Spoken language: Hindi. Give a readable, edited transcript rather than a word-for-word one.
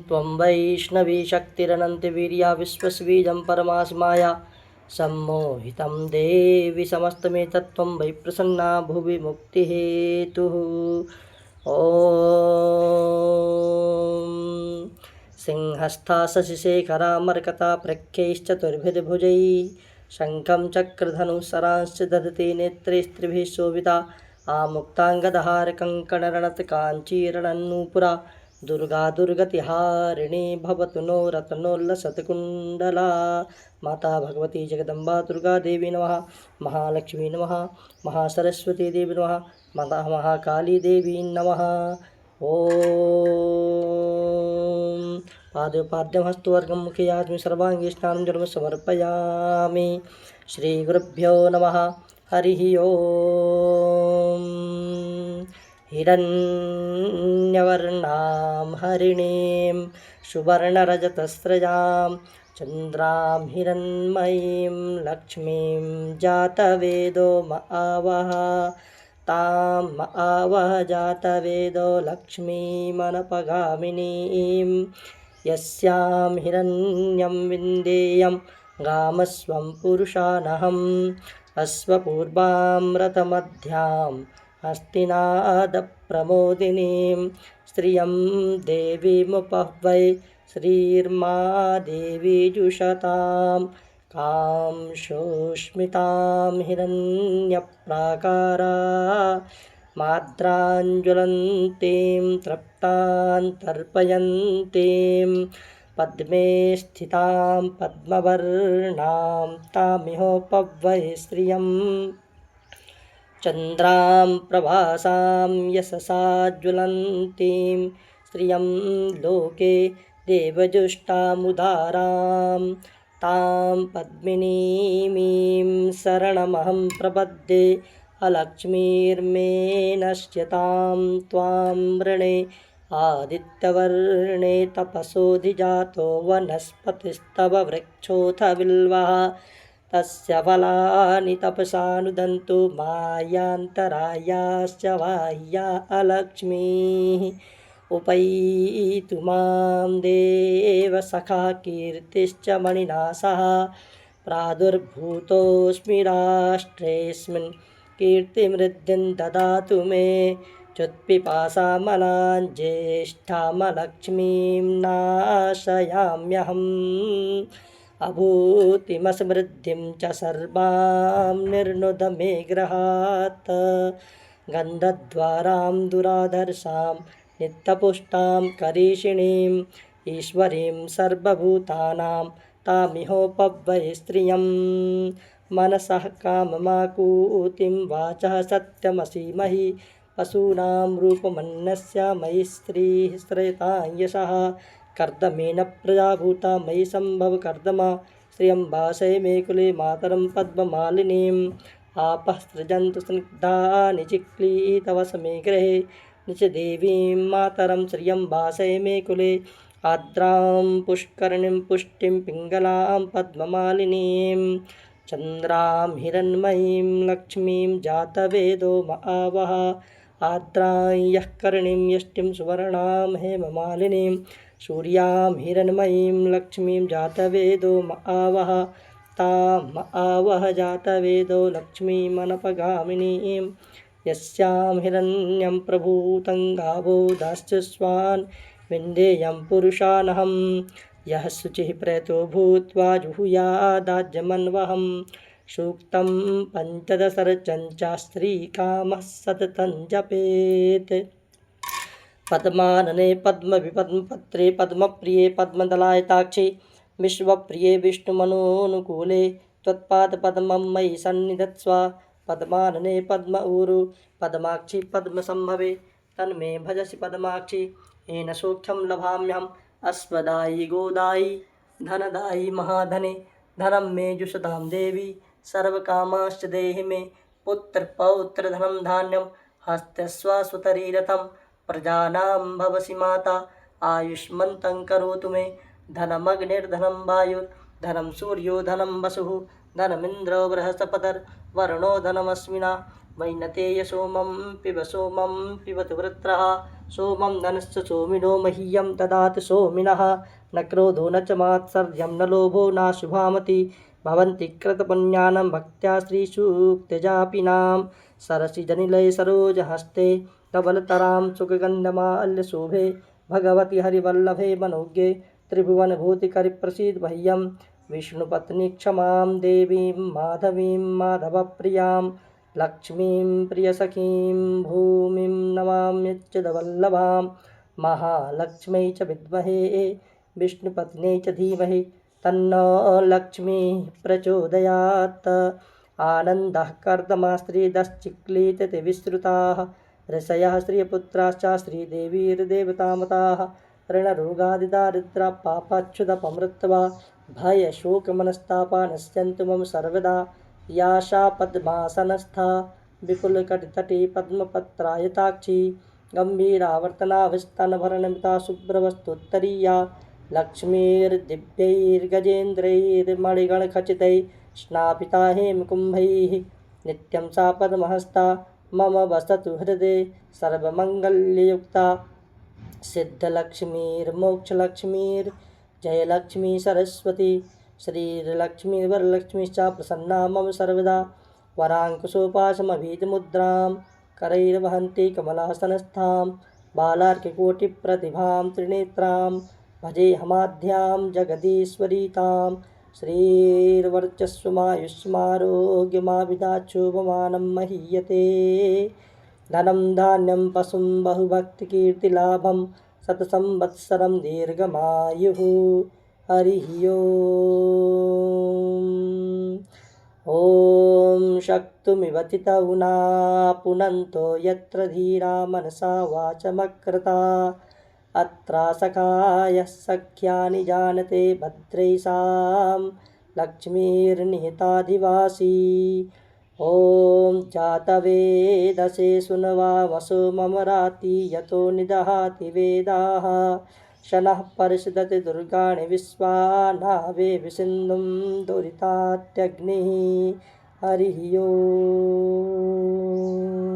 त्वं वैष्णवी शक्तिरनन्तवीर्या विश्वस्वीजं परमास्माया सम्मोहितं देवि समस्तमेतत्त्वं वै प्रसन्ना भुवि मुक्तिहेतुः। ॐ सिंहस्था शशिशेखरा मर्कता प्रख्यैश्चतुर्भिर्भुजैः शङ्खं चक्रधनुसरांश्च दधति नेत्रैस्त्रिभिः शोभिता आमुक्ताङ्गदहारकङ्कणरणत्काञ्चीरणन्नूपुरा दुर्गा दुर्गतिहारिणी भवतु नो रत्नोल्लसत्कुण्डला। माता भगवती जगदम्बा दुर्गा देवी नमः। महालक्ष्मी नमः। महासरस्वती देवी नमः। माता महाकाली देवी नमः। ओम पादोपाद्यं हस्तवर्गं मुखे आत्म सर्वांगी स्नानं जलम समर्पयामि। श्री गुरुभ्यो नमः। हरि ओम। हिरण्यवर्णां हरिणीं सुवर्णरजतस्रजां चन्द्रां हिरण्मयीं लक्ष्मीं जातवेदो आवह तां आवह जातवेदो लक्ष्मीमनपगामिनीं यस्यां हिरण्यं विन्देयं गामस्वं पुरुषानहम् अश्वपूर्वामृतमध्यां हस्तिनादप्रमोदिनीं श्रियं देवीमुपह्वै श्रीर्मा देवी जुषतां कां शोष्मितां हिरण्यप्राकारा माद्राञ्ज्वलन्तीं तृप्तां तर्पयन्तीं पद्मे स्थितां पद्मवर्णां तामिहोपह्वै श्रियं चन्द्रां प्रभासां यशसा ज्वलन्तीं श्रियं लोके देवजुष्टामुदारां तां पद्मिनीमीं शरणमहं प्रपद्ये अलक्ष्मीर्मे नश्यतां त्वां वृणे आदित्यवर्णे तपसोऽधिजातो वनस्पतिस्तव वृक्षोऽथ बिल्वः तस्य फलानि तपसानुदन्तु मायान्तरायाश्च बाह्या अलक्ष्मीः उपैतु मां देव सखा कीर्तिश्च मणिना सह प्रादुर्भूतोऽस्मि राष्ट्रेऽस्मिन् कीर्तिमृद्धिं ददातु मे च्युत्पिपासामलां ज्येष्ठामलक्ष्मीं नाशयाम्यहम् अभूतिमसमृद्धिं च सर्वां निर्नुद मे गृहात् गन्धद्वारां दुराधर्षां नित्यपुष्टां करीषिणीं ईश्वरीं सर्वभूतानां तामिहोपह्वै स्त्रियं मनसः काममाकूतिं वाचः सत्यमसीमहि पशूनां रूपमन्यस्य मयि स्त्रीः श्रयतां यशः कर्दमेन प्रजाभूता मयि सम्भव कर्दमा श्रियं वासय मे कुले मातरं पद्ममालिनीम् आपः सृजन्तु स्निग्धानि चिक्लीतवस मे गृहे निच देवीं मातरं श्रियं वासय मे कुले आर्द्रां पुष्करणीं पुष्टिं पिङ्गलां पद्ममालिनीं चन्द्रां हिरण्मयीं लक्ष्मीं जातवेदो आवह आर्द्रां यः कर्णीं यष्टिं सुवर्णां हेममालिनीं सूर्यां हिरण्मयीं लक्ष्मीं जातवेदो आवह तां आवह जातवेदो लक्ष्मीमनपगामिनीं यस्यां हिरण्यं प्रभूतं गावो दाश्चस्वान् विन्देयं पुरुषानहं यः शुचिः प्रयतो भूत्वा जुहुयादाज्यमन्वहं सूक्तं पञ्चदशरचञ्चास्त्रीकामः सततं जपेत्। पद्मानने पद्मविपद्मपत्रे पद्मप्रिये पद्मदलायताक्षि विश्वप्रिये विष्णुमनोनुकूले त्वत्पादपद्मं मयि सन्निधत्स्व पद्मानने पद्म ऊरु पद्माक्षि पद्मसम्भवे तन्मे भजसि पद्माक्षि येन सौख्यं लभाम्यहम् अस्वदायि गोदायि धनदायि महाधने धनं मे जुषतां देवी सर्वकामाश्च देहि मे पुत्रपौत्रधनं धान्यं हस्तस्वास्वतरीरथं प्रजानां भवसि माता आयुष्मन्तं करोतु मे धनमग्निर्धनं वायुर्धनं सूर्यो धनं वसुः धनमिन्द्रो बृहस्पतिर्वरुणो धनमस्मिना वैनतेय सोमं पिबतु वृत्रः सोमं धनश्च सोमिनो मह्यं ददातु सोमिनः न क्रोधो न च मात्सर्यं न लोभो नाशुभामति भवन्ति कृतपुण्यानां भक्त्या श्रीसूक्तजापिनां सरसिजनिलये सरोजहस्ते धवलतरां सुगन्धमाल्यशोभे भगवति हरिवल्लभे मनोज्ञे त्रिभुवनभूतिकरिप्रसीद मह्यं विष्णुपत्नी क्षमां देवीं माधवीं माधवप्रियां लक्ष्मीं प्रियसखीं भूमिं नमाम्यच्युतवल्लभां महालक्ष्म्यै च विद्महे विष्णुपत्न्यै च धीमहि तन्नो लक्ष्मीः प्रचोदयात् आनन्दः कर्दमा स्त्रीदश्चिक्लीतते विश्रुताः ऋषयः श्रियपुत्राश्च श्रीदेवीर्देवतामताः ऋणरोगादिदारिद्रा पापाच्युतपमृत्वा भयशोकमनस्तापा नश्यन्तु मम सर्वदा या सा पद्मासनस्था विपुलकटितटे पद्मपत्रायताक्षी गम्भीरावर्तनाभिस्तनभरणमिता शुभ्रवस्तुत्तरीया लक्ष्मीर्दिव्यैर्गजेन्द्रैर्मणिगणखचितैः स्नापिता हेमकुम्भैः नित्यं सा पद्महस्ता मम वसतु हृदये सर्वमङ्गल्ययुक्ता सिद्धलक्ष्मीर्मोक्षलक्ष्मीर्जयलक्ष्मी सरस्वती श्रीलक्ष्मीर्वरलक्ष्मीश्च प्रसन्ना मम सर्वदा वराङ्कुशोपासमभीतमुद्रां करैर्वहन्ति कमलासनस्थां बालार्ककोटिप्रतिभां त्रिनेत्रां भजेऽहमाद्यां जगदीश्वरीतां श्रीर्वर्चस्वमायुष्मारोग्यमाभिधाच्छोभमानं महीयते धनं धान्यं पशुं बहुभक्तिकीर्तिलाभं शतसंवत्सरं दीर्घमायुः हरिः ॐ शक्तुमिव तितौ न पुनन्तो यत्र धीरा मनसा वाचमकृता अत्रासखायः सख्यानि जानते भद्रैषां लक्ष्मीर्निहिताधिवासी ॐ जातवेदसे सुनवामसो मम राति यतो निदहाति वेदाः शनः परिषदति दुर्गाणि विश्वा नावे विसिन्धुं दुरितात्यग्निः हरिः ॐ।